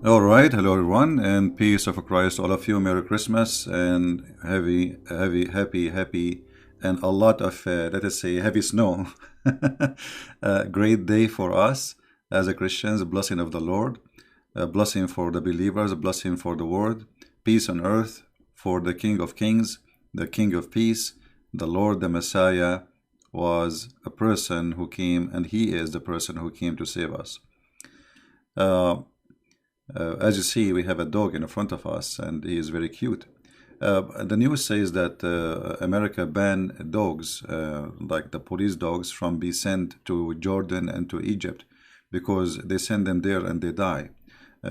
All right, hello everyone, and peace of Christ, all of you. Merry Christmas and happy, and a lot of let us say heavy snow. Great day for us as a Christians. A blessing of the Lord, a blessing for the believers, a blessing for the world, peace on earth for the King of Kings, the King of Peace, the Lord, the Messiah was a person who came, and He is the person who came to save us. Uh, as you see, we have a dog in front of us, and he is very cute. The news says that America banned dogs, like the police dogs, from being sent to Jordan and to Egypt because they send them there and they die.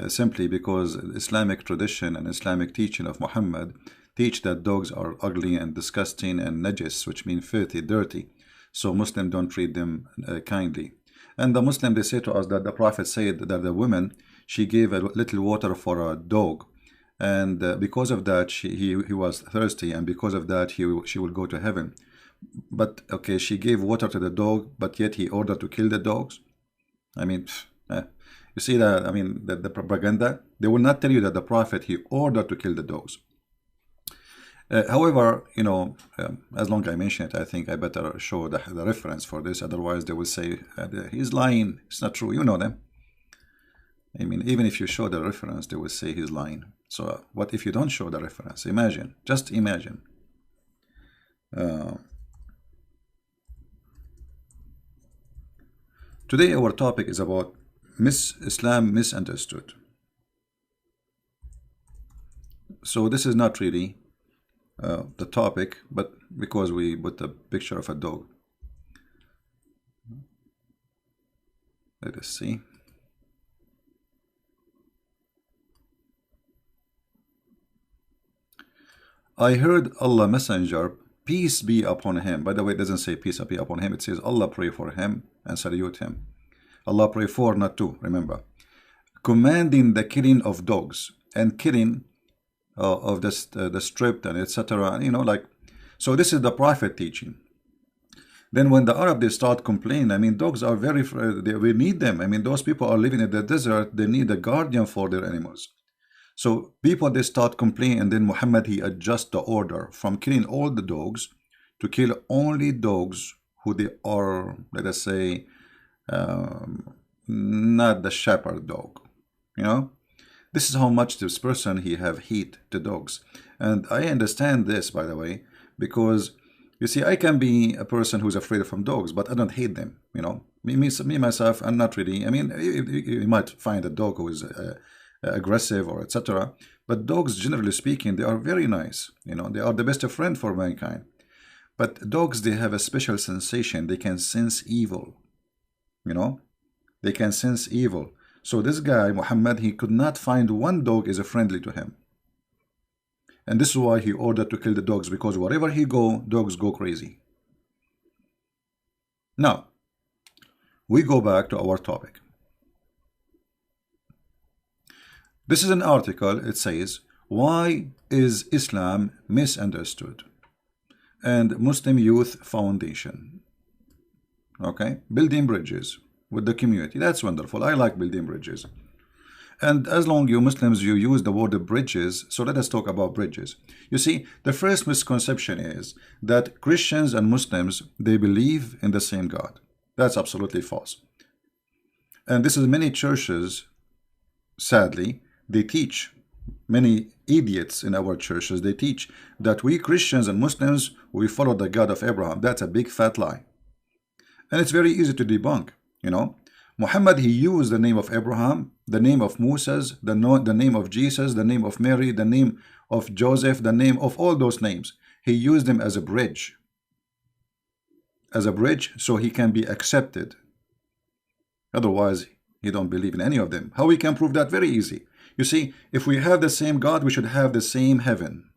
Simply because Islamic tradition and Islamic teaching of Muhammad teach that dogs are ugly and disgusting and najis, which means filthy, dirty. So Muslims don't treat them kindly. And the Muslim, they say to us that the Prophet said that the woman, she gave a little water for a dog, and because of that he was thirsty, and because of that she will go to heaven. But okay, she gave water to the dog, but yet he ordered to kill the dogs. I mean, you see that? I mean, the propaganda, they will not tell you that the Prophet, he ordered to kill the dogs. However, as long as I mention it, I think I better show the reference for this. Otherwise, they will say he's lying. It's not true. You know them. I mean, even if you show the reference, they will say he's lying. So what if you don't show the reference? Imagine, just imagine. Today our topic is about Islam misunderstood. So this is not really the topic, but because we put the picture of a dog. Let us see. I heard Allah Messenger, peace be upon him. By the way, it doesn't say peace be upon him. It says Allah pray for him and salute him. Allah pray for, not to, remember. Commanding the killing of dogs and killing of the stripped and etc. So this is the Prophet teaching. Then when the Arab, they start complaining, I mean, dogs are we need them. I mean, those people are living in the desert. They need a guardian for their animals. So people, they start complaining, and then Muhammad, he adjusts the order from killing all the dogs to kill only dogs who they are, let us say, not the shepherd dog. This is how much this person, he have heat to dogs. And I understand this, by the way, because you see, I can be a person who's afraid from dogs, but I don't hate them. Me myself, I'm not really. I mean, you might find a dog who is aggressive or etc. But dogs, generally speaking, they are very nice. They are the best friend for mankind. But dogs, they have a special sensation. They can sense evil. They can sense evil. So this guy, Muhammad, he could not find one dog is friendly to him. And this is why he ordered to kill the dogs, because wherever he go, dogs go crazy. Now, we go back to our topic. This is an article. It says, why is Islam misunderstood? And Muslim Youth Foundation. Okay, building bridges with the community. That's wonderful. I like building bridges. And as long you Muslims, you use the word bridges, so let us talk about bridges. You see, the first misconception is that Christians and Muslims, they believe in the same God. That's absolutely false. And this is many churches, sadly, they teach, many idiots in our churches, they teach that we Christians and Muslims, we follow the God of Abraham. That's a big fat lie. And it's very easy to debunk. Muhammad, he used the name of Abraham, the name of Moses, the name of Jesus, the name of Mary, the name of Joseph, the name of all those names. He used them as a bridge. As a bridge, so he can be accepted. Otherwise, he don't believe in any of them. How we can prove that? Very easy. You see, if we have the same God, we should have the same heaven.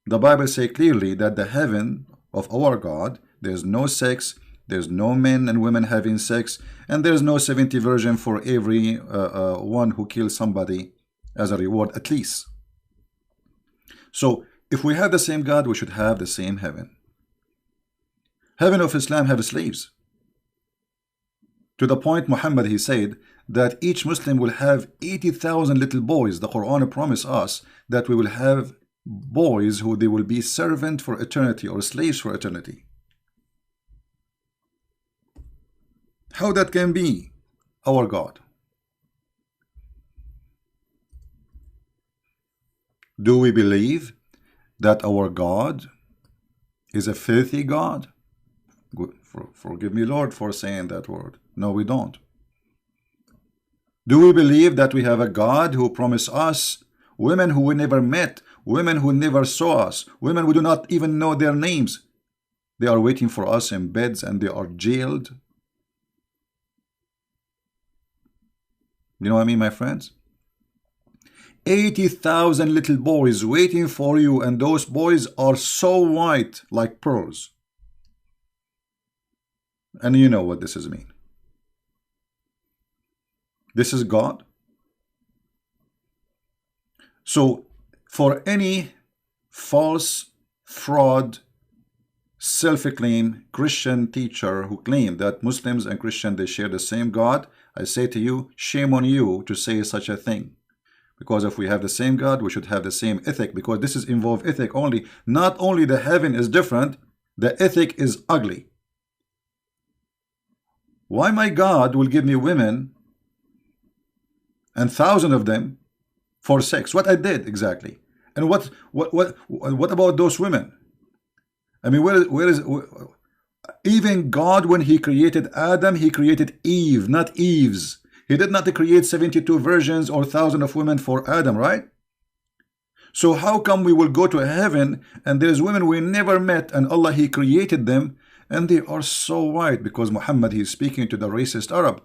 The Bible says clearly that the heaven of our God, there's no sex, there's no men and women having sex, and there's no 70 virgin for every one who kills somebody as a reward, at least. So if we have the same God, we should have the same heaven. Heaven of Islam have slaves. To the point Muhammad, he said that each Muslim will have 80,000 little boys. The Quran promised us that we will have boys who they will be servant for eternity or slaves for eternity. How that can be our God? Do we believe that our God is a filthy God? Good. Forgive me, Lord, for saying that word. No, we don't. Do we believe that we have a God who promised us women who we never met, women who never saw us, women who do not even know their names? They are waiting for us in beds and they are jailed. You know what I mean, my friends? 80,000 little boys waiting for you, and those boys are so white like pearls. And you know what this is mean. This is God. So for any false, fraud, self-acclaimed Christian teacher who claim that Muslims and Christians, they share the same God, I say to you, shame on you to say such a thing. Because if we have the same God, we should have the same ethic, because this is involved ethic only. Not only the heaven is different, the ethic is ugly. Why my God will give me women and thousands of them for sex? What I did exactly? And what about those women? I mean, even God, when he created Adam, he created Eve, not Eves. He did not create 72 virgins or thousands of women for Adam, right? So how come we will go to heaven and there's women we never met, and Allah, he created them, and they are so white? Because Muhammad, he is speaking to the racist Arab.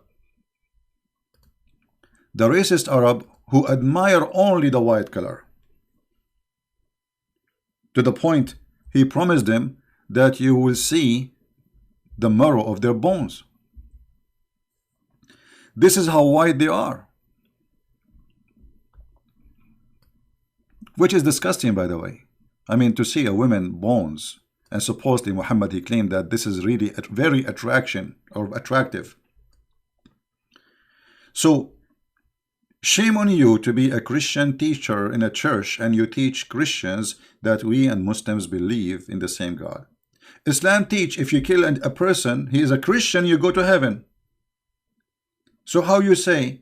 The racist Arab who admire only the white color. To the point, he promised them that you will see the marrow of their bones. This is how white they are. Which is disgusting, by the way. I mean, to see a woman bones, and supposedly Muhammad, he claimed that this is really very attractive. So shame on you to be a Christian teacher in a church and you teach Christians that we and Muslims believe in the same God. Islam teach if you kill a person, he is a Christian, you go to heaven. So how you say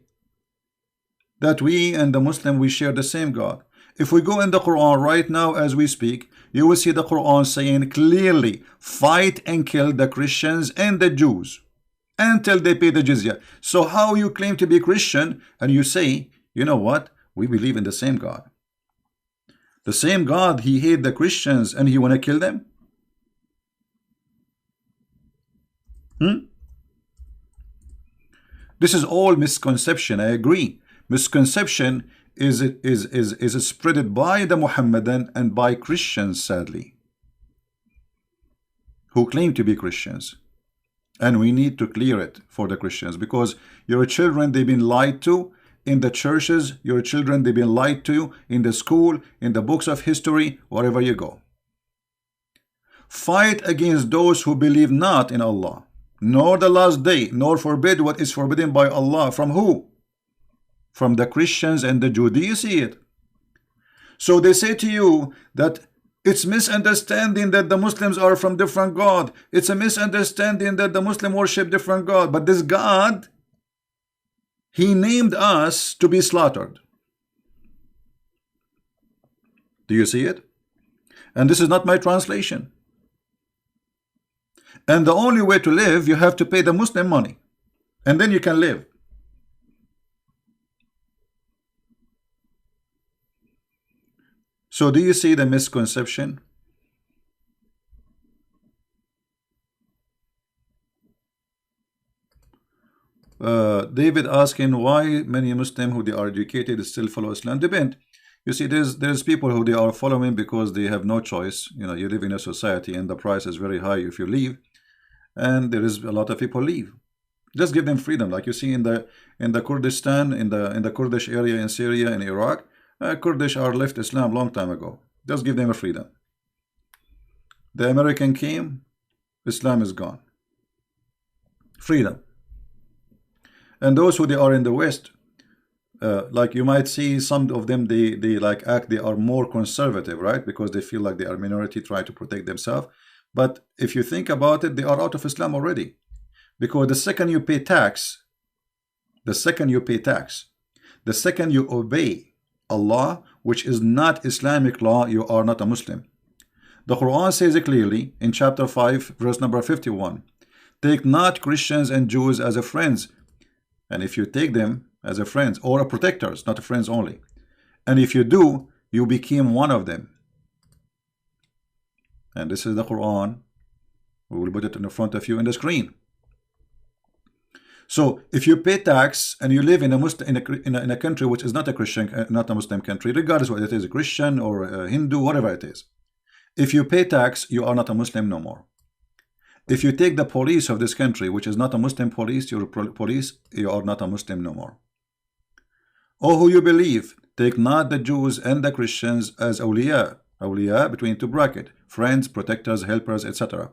that we and the Muslim, we share the same God? If we go in the Quran right now as we speak, you will see the Quran saying clearly, fight and kill the Christians and the Jews until they pay the jizya. So how you claim to be Christian and you say, you know what, we believe in the same God. The same God, he hate the Christians and he want to kill them? This is all misconception. I agree. Misconception is spreaded by the Muhammadan and by Christians, sadly, who claim to be Christians. And we need to clear it for the Christians, because your children, they've been lied to in the churches. Your children, they've been lied to in the school, in the books of history, wherever you go. Fight against those who believe not in Allah, nor the last day, nor forbid what is forbidden by Allah. From who? From the Christians and the Jews. Do you see it? So they say to you that it's misunderstanding that the Muslims are from different God. It's a misunderstanding that the Muslim worship different God. But this God, he named us to be slaughtered. Do you see it? And this is not my translation. And the only way to live, you have to pay the Muslim money, and then you can live. So do you see the misconception? David asking why many Muslims who they are educated still follow Islam. Depend. You see, there's people who they are following because they have no choice. You know, you live in a society and the price is very high if you leave, and there is a lot of people leave. Just give them freedom, like you see in the Kurdistan, in the Kurdish area in Syria and Iraq. Kurdish are left Islam long time ago. Just give them a freedom. The American came, Islam is gone. Freedom. And those who they are in the West, like you might see some of them, they like act, they are more conservative, right? Because they feel like they are minority, try to protect themselves. But if you think about it, they are out of Islam already. Because the second you pay tax, the second you obey Allah, which is not Islamic law, you are not a Muslim. The Quran says it clearly in chapter 5, verse number 51. Take not Christians and Jews as a friends. And if you take them as a friends or a protectors, not a friends only. And if you do, you became one of them. And this is the Quran. We will put it in front of you in the screen. So if you pay tax and you live in a country which is not a Christian, not a Muslim country, regardless whether it is a Christian or a Hindu, whatever it is, if you pay tax, you are not a Muslim no more. If you take the police of this country, which is not a Muslim police, you are not a Muslim no more. O who you believe, take not the Jews and the Christians as awliya between two brackets, friends, protectors, helpers, etc.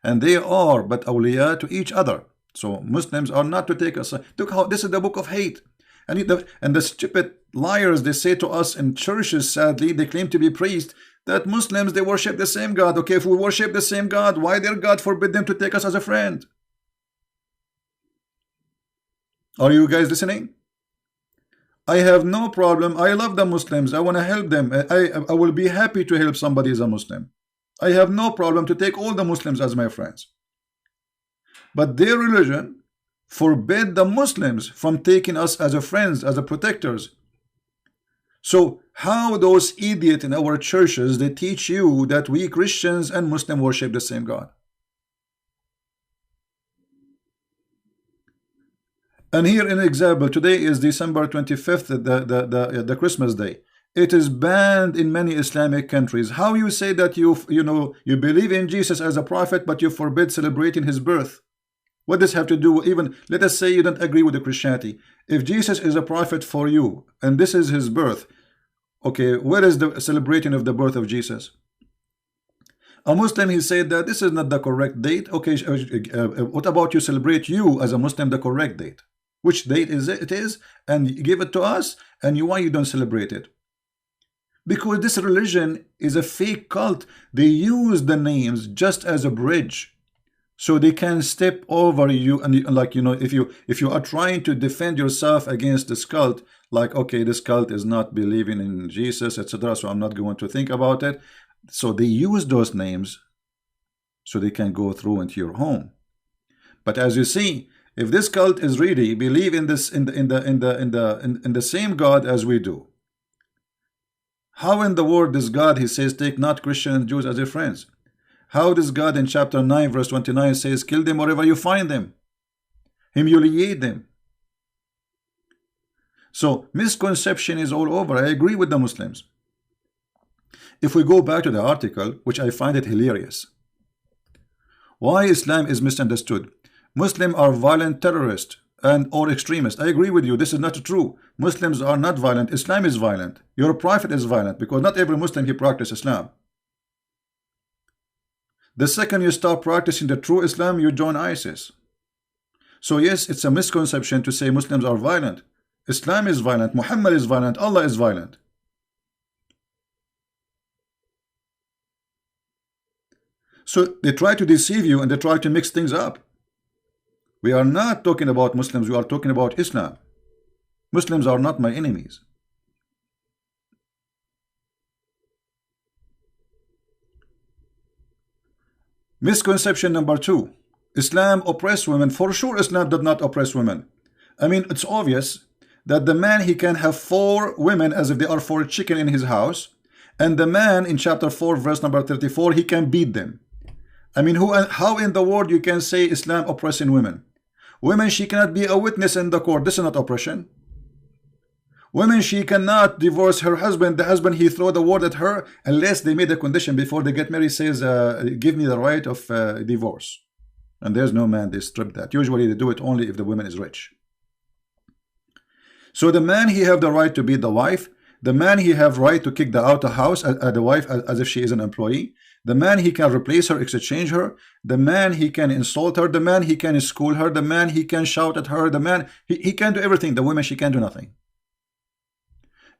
And they are but awliya to each other. So Muslims are not to take us. Look how this is the book of hate. And the stupid liars, they say to us in churches, sadly, they claim to be priests, that Muslims, they worship the same God. Okay, if we worship the same God, why their God forbid them to take us as a friend? Are you guys listening? I have no problem. I love the Muslims. I want to help them. I will be happy to help somebody as a Muslim. I have no problem to take all the Muslims as my friends. But their religion forbid the Muslims from taking us as a friends, as a protectors. So how those idiots in our churches, they teach you that we Christians and Muslim worship the same God? And here an example, today is December 25th, the Christmas day. It is banned in many Islamic countries. How you say that you believe in Jesus as a prophet, but you forbid celebrating his birth? What does have to do? Even let us say you don't agree with the Christianity. If Jesus is a prophet for you and this is his birth, okay, where is the celebrating of the birth of Jesus? A Muslim, he said that this is not the correct date. Okay, what about you celebrate you as a Muslim the correct date? Which date is it is, and give it to us, and why you don't celebrate it? Because this religion is a fake cult. They use the names just as a bridge, so they can step over you. And like, if you are trying to defend yourself against this cult, like, okay, this cult is not believing in Jesus, etc., so I'm not going to think about it. So they use those names so they can go through into your home. But as you see, if this cult is really believe in this in the same God as we do, how in the world this God, he says, take not Christians and Jews as your friends? How does God in chapter 9 verse 29 says, kill them wherever you find them, humiliate them? So misconception is all over. I agree with the Muslims. If we go back to the article, which I find it hilarious, why Islam is misunderstood. Muslims are violent terrorists and or extremists. I agree with you. This is not true. Muslims are not violent. Islam is violent. Your prophet is violent, because not every Muslim he practices Islam. The second you start practicing the true Islam, you join ISIS. So yes, it's a misconception to say Muslims are violent. Islam is violent. Muhammad is violent. Allah is violent. So they try to deceive you and they try to mix things up. We are not talking about Muslims, we are talking about Islam. Muslims are not my enemies. Misconception number 2. Islam oppress women. For sure Islam did not oppress women. I mean, it's obvious that the man, he can have 4 women as if they are 4 chicken in his house, and the man in chapter 4 verse number 34, he can beat them. I mean, how in the world you can say Islam oppressing women? Women, she cannot be a witness in the court. This is not oppression. Women, she cannot divorce her husband. The husband, he throw the word at her unless they made a condition before they get married, says, give me the right of divorce. And there's no man, they strip that. Usually they do it only if the woman is rich. So the man, he have the right to beat the wife. The man, he have right to kick the out of house, the wife, as if she is an employee. The man, he can replace her, exchange her. The man, he can insult her. The man, he can school her. The man, he can shout at her. The man, he can do everything. The woman, she can do nothing.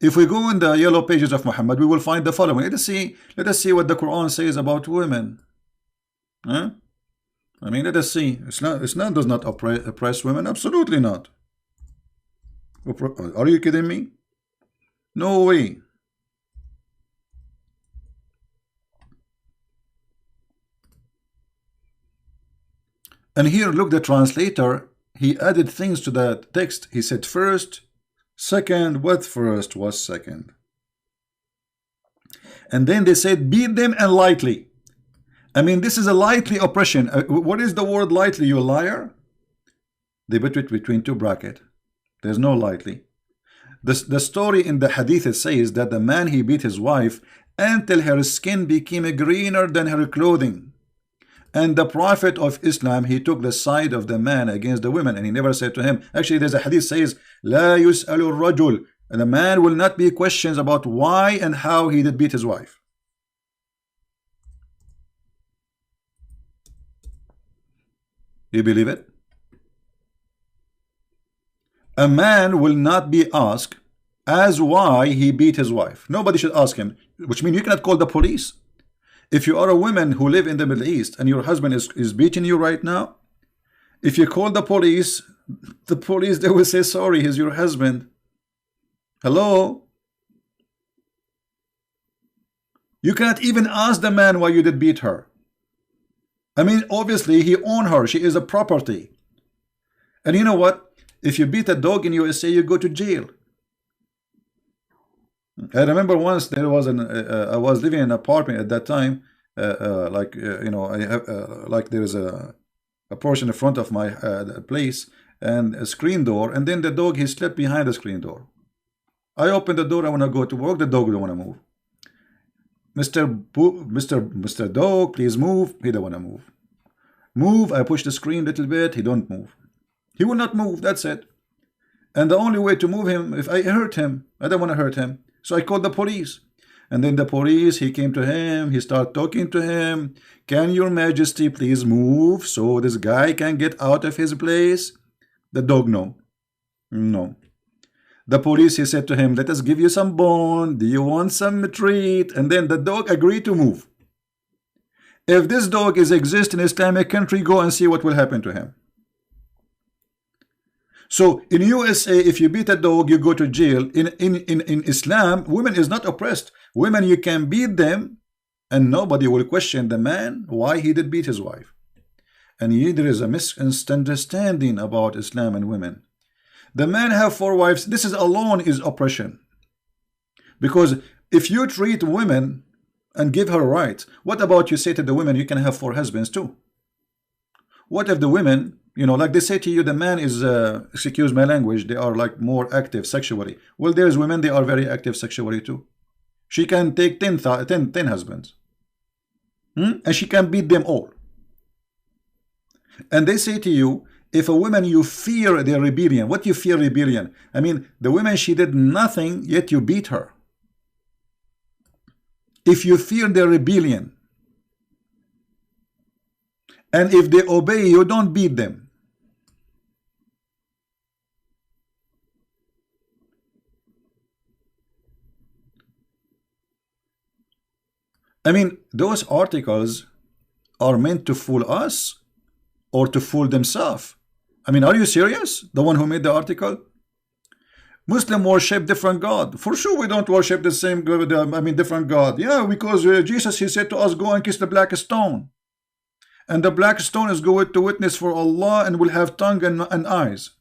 If we go in the yellow pages of Muhammad, we will find the following. Let us see what the Quran says about women. Huh? I mean, let us see. Islam does not oppress women. Absolutely not. Are you kidding me? No way. And here, look, the translator, he added things to the text. He said first, second. What first was second? And then they said, beat them and lightly. I mean, this is a lightly oppression. What is the word lightly, you liar? They put it between two brackets. There's no lightly. The story in the hadith, it says that the man, he beat his wife until her skin became greener than her clothing. And the Prophet of Islam, he took the side of the man against the women, and he never said to him. Actually, there's a hadith says, La yus'alu rajul. And the man will not be questions about why and how he did beat his wife. You believe it? A man will not be asked as why he beat his wife. Nobody should ask him, which means you cannot call the police. If you are a woman who live in the Middle East and your husband is beating you right now, if you call the police, they will say, sorry, he's your husband. Hello? You cannot even ask the man why you did beat her. I mean, obviously, he owned her. She is a property. And you know what? If you beat a dog in USA, you go to jail. I remember once there was I was living in an apartment at that time, you know, I have like there is a portion in front of my place and a screen door, and then the dog, he slept behind the screen door. I opened the door, I want to go to work, the dog don't want to move. Mr. Dog, please move. He don't want to move. Move. I push the screen a little bit, he don't move. He will not move, that's it. And the only way to move him, if I hurt him, I don't want to hurt him. So I called the police. And then the police, he came to him, he started talking to him. Can your majesty please move so this guy can get out of his place? The dog, no. No. The police, he said to him, let us give you some bone. Do you want some treat? And then the dog agreed to move. If this dog exists in Islamic country, go and see what will happen to him. So in USA, if you beat a dog, you go to jail. In Islam, women is not oppressed. Women, you can beat them, and nobody will question the man why he did beat his wife. And there is a misunderstanding about Islam and women. The man have 4 wives. This is alone is oppression. Because if you treat women and give her rights, what about you say to the women, you can have 4 husbands too? What if the women, you know, like they say to you, the man is, excuse my language, they are like more active sexually. Well, there's women, they are very active sexually too. She can take 10 husbands. And she can beat them all. And they say to you, if a woman, you fear their rebellion. What you fear rebellion? I mean, the woman, she did nothing, yet you beat her. If you fear their rebellion, and if they obey, you don't beat them. I mean, those articles are meant to fool us or to fool themselves. I mean, are you serious? The one who made the article? Muslim worship different God. For sure we don't worship the same God, different God. Yeah, because Jesus, he said to us, go and kiss the black stone. And the black stone is going to witness for Allah and will have tongue and eyes.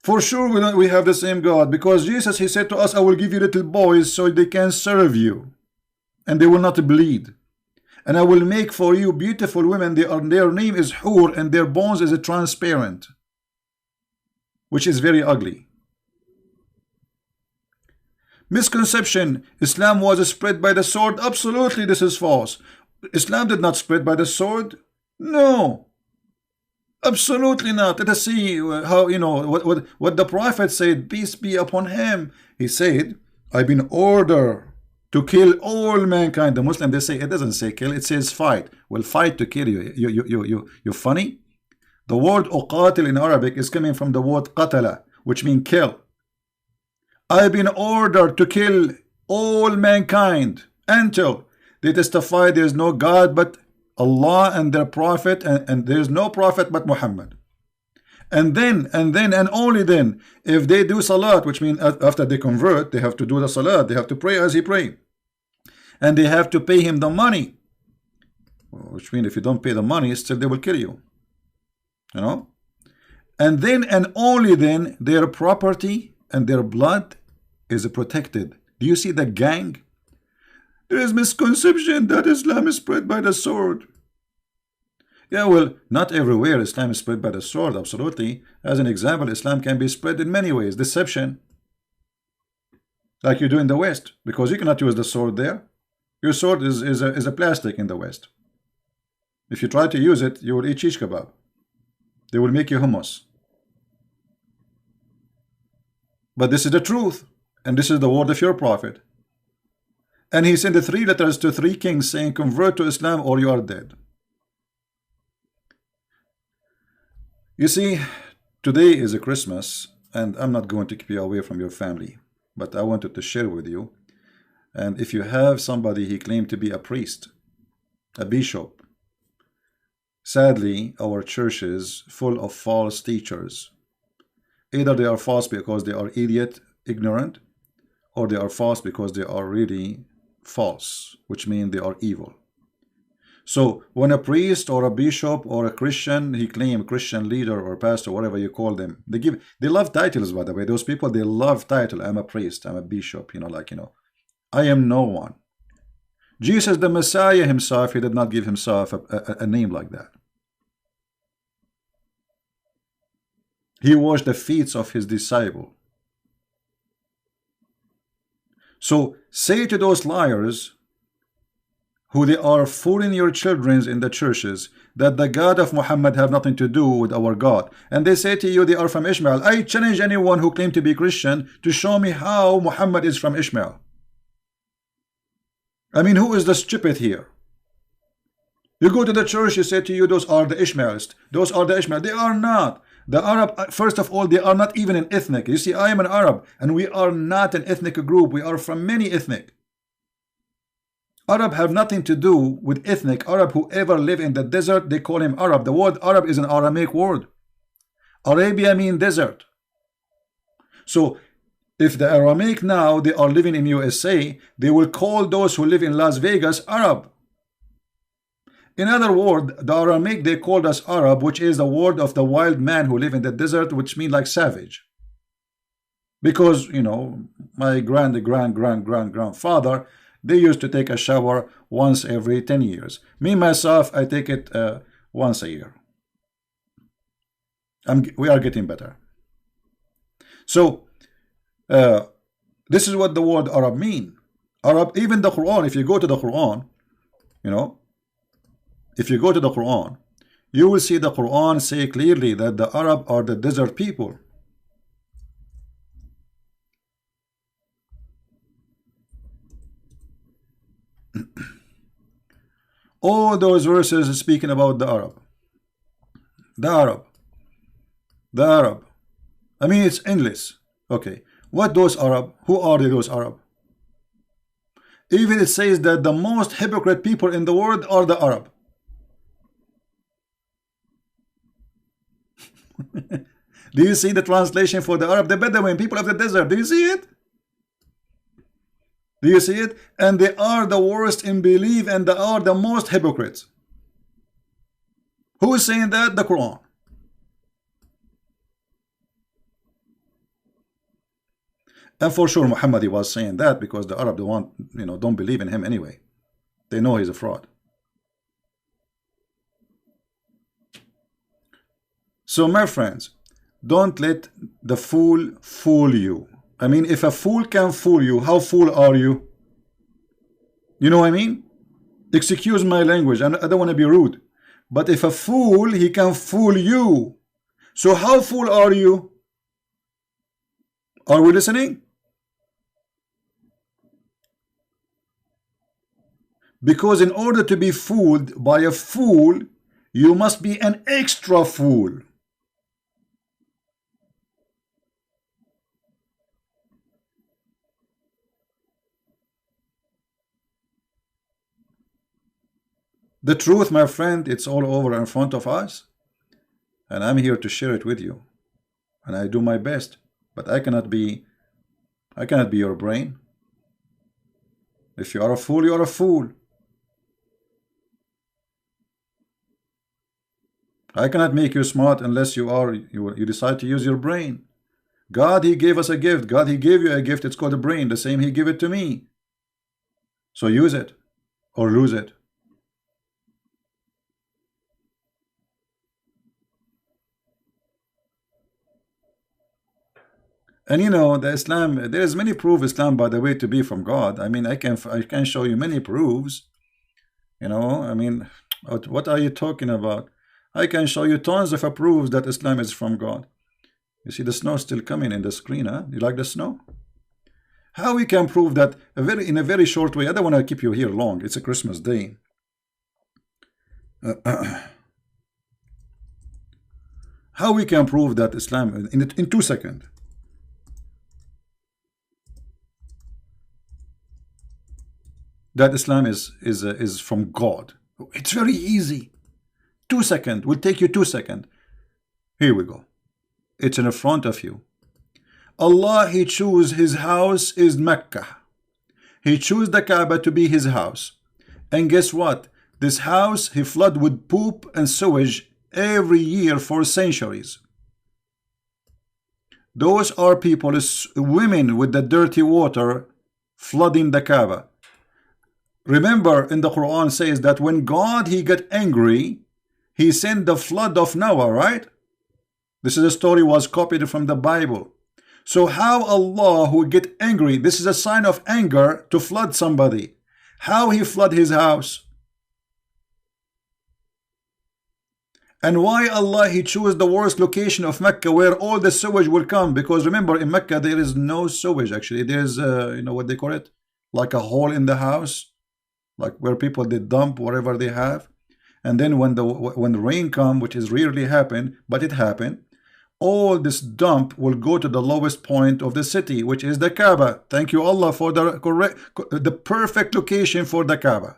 For sure we have the same God, because Jesus, he said to us, I will give you little boys so they can serve you and they will not bleed. And I will make for you beautiful women. Their name is Hur, and their bones is transparent, which is very ugly. Misconception, Islam was spread by the sword. Absolutely, this is false. Islam did not spread by the sword. No, absolutely not. Let us see how, you know, what the Prophet said, peace be upon him. He said, I've been ordered to kill all mankind. The Muslim, they say, it doesn't say kill, it says fight. Well, fight to kill you. You're funny. The word uqatil in Arabic is coming from the word qatala, which means kill. I've been ordered to kill all mankind until they testify there is no God but Allah and their prophet, and there is no prophet but Muhammad. And only then, if they do salat, which means after they convert, they have to do the salat, they have to pray as he prayed, and they have to pay him the money, which means if you don't pay the money, still they will kill you, you know. And then and only then their property and their blood is protected. Do you see the gang? There is misconception that Islam is spread by the sword. Yeah, well, not everywhere Islam is spread by the sword, absolutely. As an example, Islam can be spread in many ways. Deception, like you do in the West, because you cannot use the sword there. Your sword is a plastic in the West. If you try to use it, you will eat shish kebab. They will make you hummus. But this is the truth, and this is the word of your prophet. And he sent the 3 letters to 3 kings saying, convert to Islam or you are dead. You see, today is a Christmas, and I'm not going to keep you away from your family, but I wanted to share with you. And if you have somebody he claimed to be a priest, a bishop, sadly, our church is full of false teachers. Either they are false because they are idiot, ignorant, or they are false because they are really false, which means they are evil. So when a priest or a bishop or a Christian, he claims Christian leader or pastor, whatever you call them, they love titles, by the way. Those people, they love title. I'm a priest, I'm a bishop, I am no one. Jesus the Messiah himself, he did not give himself a name like that. He washed the feet of his disciple. So say to those liars who they are fooling your children in the churches that the God of Muhammad have nothing to do with our God, and they say to you they are from Ishmael. I challenge anyone who claim to be Christian to show me how Muhammad is from Ishmael. I mean, who is the stupid here? You go to the church, you say to you, those are the Ishmaelists, those are the Ishmael. They are not. The Arab, first of all, they are not even an ethnic. You see, I am an Arab, and we are not an ethnic group. We are from many ethnic. Arab have nothing to do with ethnic. Arab, whoever live in the desert, they call him Arab. The word Arab is an Aramaic word. Arabia means desert. So if the Aramaic now, they are living in USA, they will call those who live in Las Vegas Arab. In other words, the Aramaic, they called us Arab, which is the word of the wild man who live in the desert, which means like savage. Because, my grandfather, they used to take a shower once every 10 years. Me, myself, I take it once a year. We are getting better. So, this is what the word Arab mean. Arab, even the Quran, if you go to the Quran, if you go to the Quran, you will see the Quran say clearly that the Arab are the desert people. All those verses speaking about the Arab. The Arab. The Arab. I mean, it's endless. Okay. What those Arab? Who are those Arab? Even it says that the most hypocrite people in the world are the Arab. Do you see the translation for the Arab? The Bedouin, people of the desert. Do you see it? Do you see it? And they are the worst in belief, and they are the most hypocrites. Who is saying that? The Quran. And for sure Muhammad was saying that because the Arab don't believe in him anyway. They know he's a fraud. So my friends, don't let the fool fool you. I mean, if a fool can fool you, how fool are you? You know what I mean? Excuse my language, I don't want to be rude. But if a fool, he can fool you. So how fool are you? Are we listening? Because in order to be fooled by a fool, you must be an extra fool. The truth, my friend, it's all over in front of us, and I'm here to share it with you. And I do my best, but I cannot be your brain. If you are a fool, you are a fool. I cannot make you smart unless you decide to use your brain. God, He gave us a gift. God, He gave you a gift. It's called a brain. The same He gave it to me. So use it or lose it. And you know, the Islam, there is many proof Islam, by the way, to be from God. I mean, I can show you many proofs. You know, I mean, what are you talking about? I can show you tons of proofs that Islam is from God. You see the snow still coming in the screen, huh? You like the snow? How we can prove that in a very short way? I don't want to keep you here long. It's a Christmas day. How we can prove that Islam in 2 seconds? That Islam is from God. It's very easy. 2 seconds will take you 2 seconds. Here we go. It's in front of you. Allah, He chose His house is Mecca. He chose the Kaaba to be His house. And guess what? This house He flood with poop and sewage every year for centuries. Those are people, women with the dirty water flooding the Kaaba. Remember, in the Quran says that when God He got angry, He sent the flood of Noah, right? This is a story was copied from the Bible. So how Allah, who get angry, this is a sign of anger to flood somebody. How He flood His house? And why Allah He chose the worst location of Mecca where all the sewage will come? Because remember, in Mecca there is no sewage. Actually, there's you know what they call it, like a hole in the house, like where people they dump whatever they have. And then when the rain come, which is rarely happen, but it happened, all this dump will go to the lowest point of the city, which is the Kaaba. Thank you Allah for the perfect location for the Kaaba.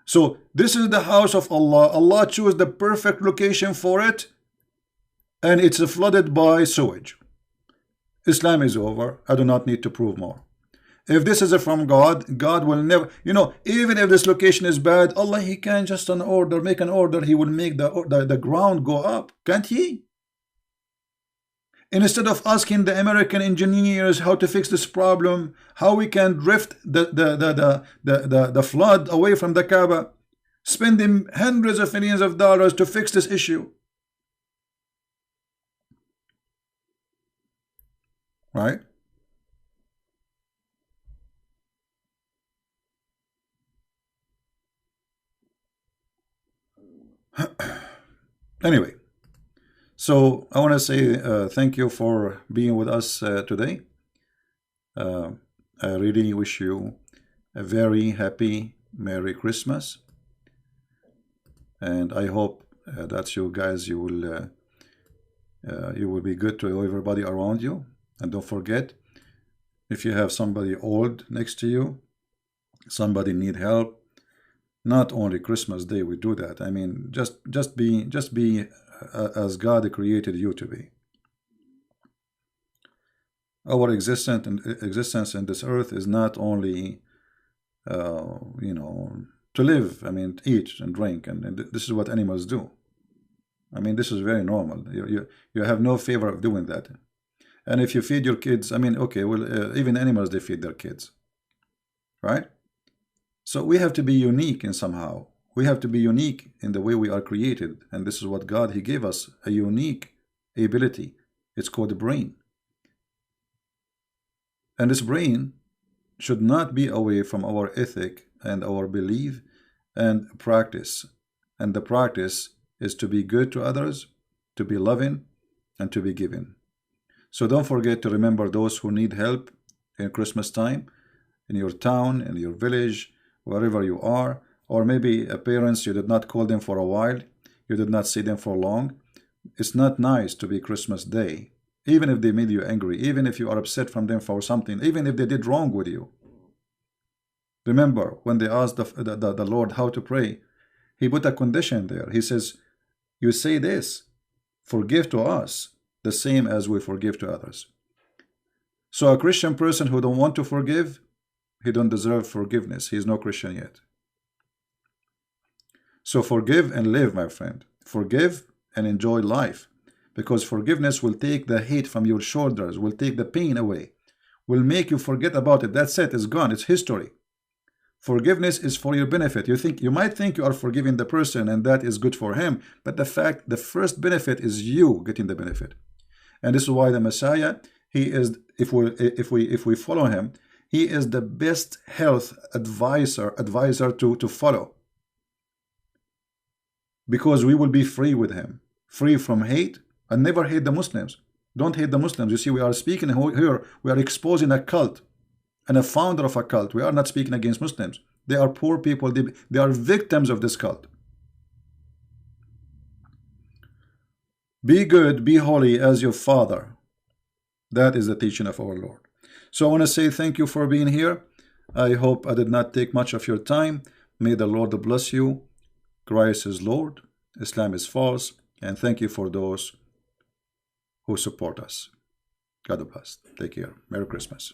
So this is the house of Allah. Allah chose the perfect location for it, and it's flooded by sewage. Islam is over. I do not need to prove more. If this is from God, God will never, you know, even if this location is bad, Allah, He can just make an order, He will make the ground go up, can't He? Instead of asking the American engineers how to fix this problem, how we can drift the flood away from the Kaaba, spending hundreds of millions of dollars to fix this issue. Right? Anyway, so I want to say thank you for being with us today. I really wish you a very happy Merry Christmas, and I hope that you guys you will be good to everybody around you. And don't forget, if you have somebody old next to you, somebody need help, not only Christmas Day we do that. I mean, just be as God created you to be. Our existence in this earth is not only you know, to live. I mean, to eat and drink, and this is what animals do. I mean, this is very normal. You have no favor of doing that. And if you feed your kids, I mean, okay, well, even animals, they feed their kids, right? So we have to be unique in somehow. We have to be unique in the way we are created. And this is what God, He gave us, a unique ability. It's called the brain. And this brain should not be away from our ethic and our belief and practice. And the practice is to be good to others, to be loving, and to be giving. So don't forget to remember those who need help in Christmas time, in your town, in your village, wherever you are. Or maybe parents, you did not call them for a while, you did not see them for long. It's not nice to be Christmas Day, even if they made you angry, even if you are upset from them for something, even if they did wrong with you. Remember, when they asked the Lord how to pray, he put a condition there. He says, you say this, forgive to us the same as we forgive to others. So a Christian person who don't want to forgive, he don't deserve forgiveness. He is no Christian yet. So forgive and live, my friend. Forgive and enjoy life, because forgiveness will take the hate from your shoulders, will take the pain away, will make you forget about it. That's it. It's gone. It's history. Forgiveness is for your benefit. You might think you are forgiving the person and that is good for him, but the first benefit is you getting the benefit. And this is why the Messiah, he is, if we follow him, he is the best health advisor to follow, because we will be free with him, free from hate, and never hate the Muslims. Don't hate the Muslims. You see, we are speaking here, we are exposing a cult and a founder of a cult. We are not speaking against Muslims. They are poor people. They are victims of this cult. Be good, be holy as your Father. That is the teaching of our Lord. So I want to say thank you for being here. I hope I did not take much of your time. May the Lord bless you. Christ is Lord. Islam is false. And thank you for those who support us. God bless. Take care. Merry Christmas.